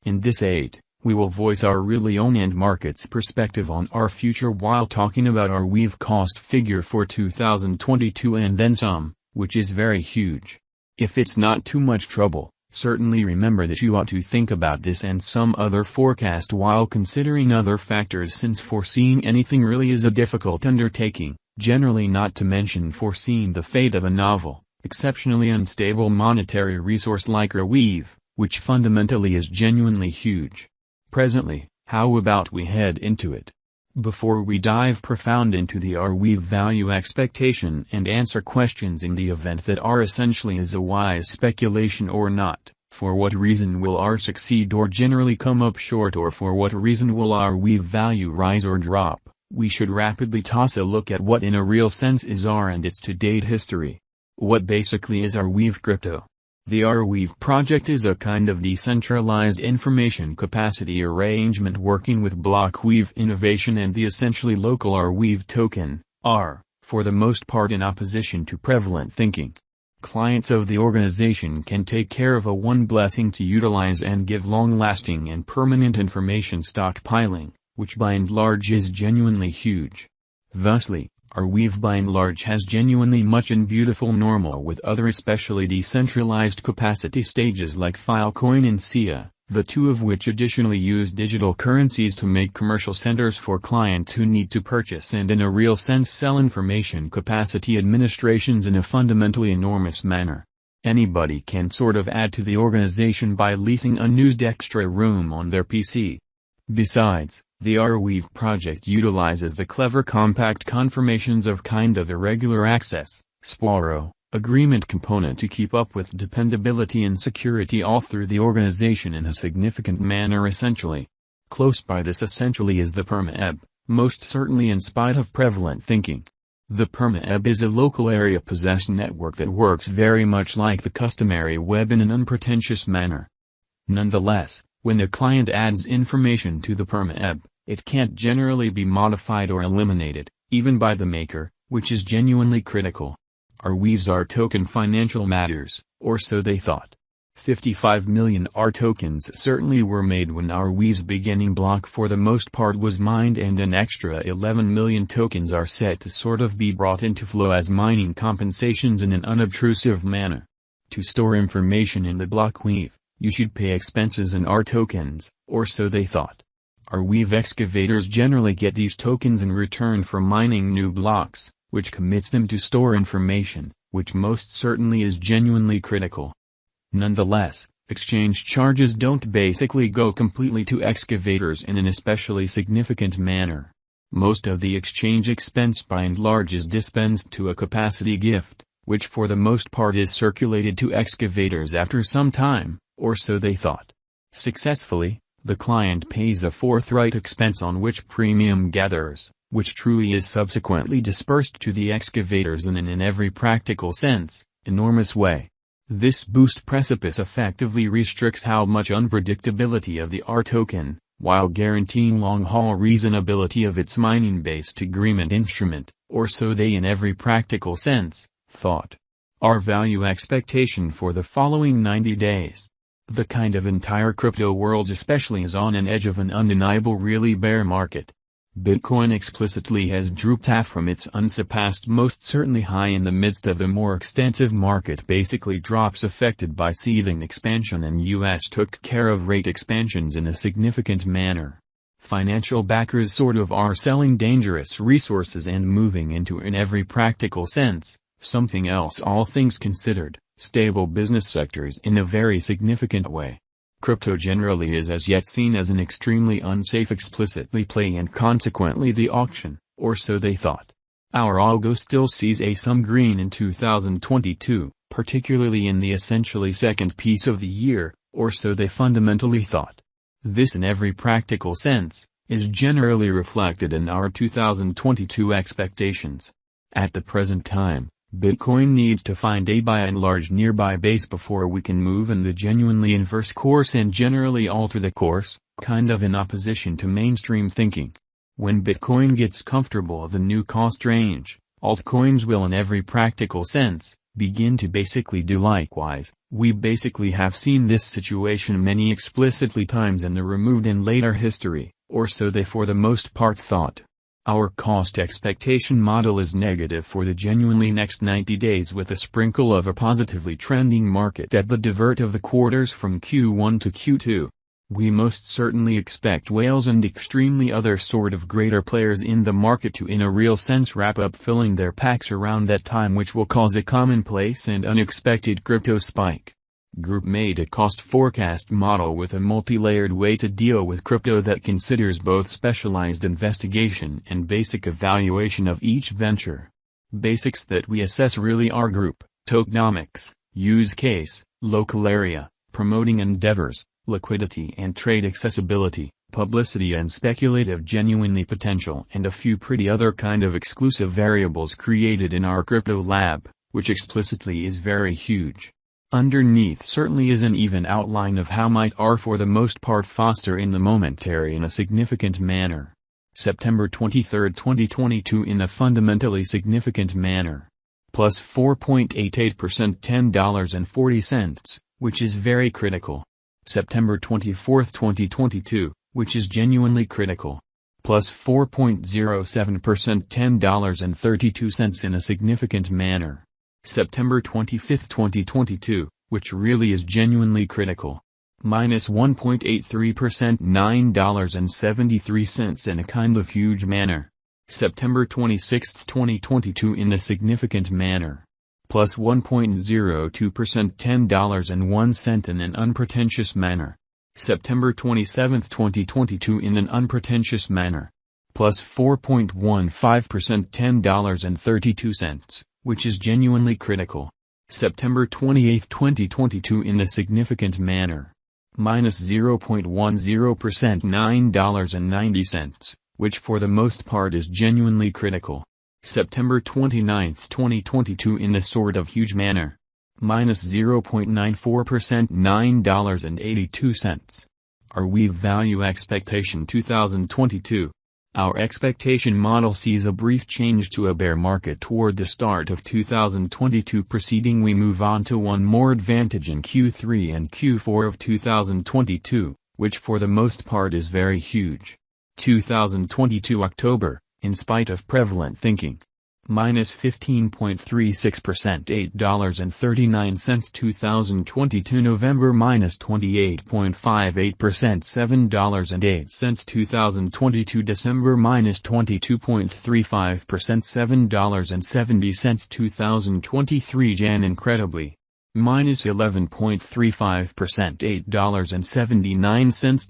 In this 8, we will voice our really own and market's perspective on our future while talking about our ARWEAVE cost figure for 2022 and then some, which is very huge. If it's not too much trouble, certainly remember that you ought to think about this and some other forecast while considering other factors, since foreseeing anything really is a difficult undertaking, generally not to mention foreseeing the fate of a novel, exceptionally unstable monetary resource like ARWEAVE, which fundamentally is genuinely huge. Presently, how about we head into it? Before we dive profound into the ARWEAVE value expectation and answer questions in the event that R essentially is a wise speculation or not, for what reason will R succeed or generally come up short, or for what reason will our ARWEAVE value rise or drop, we should rapidly toss a look at what in a real sense is R and its to-date history. What basically is ARWEAVE crypto? The ARWEAVE project is a kind of decentralized information capacity arrangement working with Blockweave innovation and the essentially local ARWEAVE token, R, for the most part in opposition to prevalent thinking. Clients of the organization can take care of a one blessing to utilize and give long-lasting and permanent information stockpiling, which by and large is genuinely huge. Thusly, ARWEAVE by and large has genuinely much and beautiful normal with other especially decentralized capacity stages like Filecoin and SIA, the two of which additionally use digital currencies to make commercial centers for clients who need to purchase and in a real sense sell information capacity administrations in a fundamentally enormous manner. Anybody can sort of add to the organization by leasing unused extra room on their PC. Besides, the ARWEAVE project utilizes the clever compact conformations of kind of irregular access, SKYROCKET, agreement component to keep up with dependability and security all through the organization in a significant manner essentially. Close by this essentially is the PermaEB, most certainly in spite of prevalent thinking. The PermaEB is a local area possessed network that works very much like the customary web in an unpretentious manner. Nonetheless, when the client adds information to the PermaEB, it can't generally be modified or eliminated, even by the maker, which is genuinely critical. ARWEAVE's R token financial matters, or so they thought. 55 million R tokens certainly were made when ARWEAVE's beginning block for the most part was mined, and an extra 11 million tokens are set to sort of be brought into flow as mining compensations in an unobtrusive manner. To store information in the Blockweave, you should pay expenses in R tokens, or so they thought. ARWEAVE excavators generally get these tokens in return for mining new blocks, which commits them to store information, which most certainly is genuinely critical. Nonetheless, exchange charges don't basically go completely to excavators in an especially significant manner. Most of the exchange expense by and large is dispensed to a capacity gift, which for the most part is circulated to excavators after some time, or so they thought. Successfully, the client pays a forthright expense on which premium gathers, which truly is subsequently dispersed to the excavators in every practical sense, enormous way. This boost precipice effectively restricts how much unpredictability of the R token, while guaranteeing long-haul reasonability of its mining-based agreement instrument, or so they in every practical sense, thought. Our value expectation for the following 90 days. The kind of entire crypto world especially is on an edge of an undeniable really bear market. Bitcoin explicitly has drooped half from its unsurpassed most certainly high in the midst of a more extensive market basically drops affected by seething expansion, and US took care of rate expansions in a significant manner. Financial backers sort of are selling dangerous resources and moving into in every practical sense, something else all things considered, stable business sectors in a very significant way. Crypto generally is as yet seen as an extremely unsafe explicitly play and consequently the auction, or so they thought. Our algo still sees some green in 2022, particularly in the essentially second piece of the year, or so they fundamentally thought. This in every practical sense, is generally reflected in our 2022 expectations. At the present time, Bitcoin needs to find a by and large nearby base before we can move in the genuinely inverse course and generally alter the course, kind of in opposition to mainstream thinking. When Bitcoin gets comfortable the new cost range, altcoins will in every practical sense, begin to basically do likewise. We basically have seen this situation many explicitly times in the removed and later history, or so they for the most part thought. Our cost expectation model is negative for the genuinely next 90 days with a sprinkle of a positively trending market at the divert of the quarters from Q1 to Q2. We most certainly expect whales and extremely other sort of greater players in the market to in a real sense wrap up filling their packs around that time, which will cause a commonplace and unexpected crypto spike. Group made a cost forecast model with a multi-layered way to deal with crypto that considers both specialized investigation and basic evaluation of each venture. Basics that we assess really are group, tokenomics, use case, local area, promoting endeavors, liquidity and trade accessibility, publicity and speculative genuinely potential, and a few pretty other kind of exclusive variables created in our crypto lab, which explicitly is very huge. Underneath certainly is an even outline of how might are for the most part foster in the momentary in a significant manner. September 23, 2022 in a fundamentally significant manner. Plus 4.88% $10.40, which is very critical. September 24, 2022, which is genuinely critical. Plus 4.07% $10.32 in a significant manner. September 25, 2022, which really is genuinely critical. Minus 1.83% $9.73 in a kind of huge manner. September 26, 2022 in a significant manner. Plus 1.02% $10.01 in an unpretentious manner. September 27, 2022 in an unpretentious manner. Plus 4.15% $10.32. Which is genuinely critical. September 28, 2022 in a significant manner. Minus 0.10% $9.90, which for the most part is genuinely critical. September 29, 2022 in a sort of huge manner. Minus 0.94% $9.82. ARWEAVE Value Expectation 2022. Our expectation model sees a brief change to a bear market toward the start of 2022. Proceeding, we move on to one more advantage in Q3 and Q4 of 2022, which for the most part is very huge. 2022 October, in spite of prevalent thinking. Minus 15.36% $8.39. 2022 November minus 28.58% $7.08. 2022 December minus 22.35% $7.70. 2023 Jan incredibly. Minus 11.35% $8.79.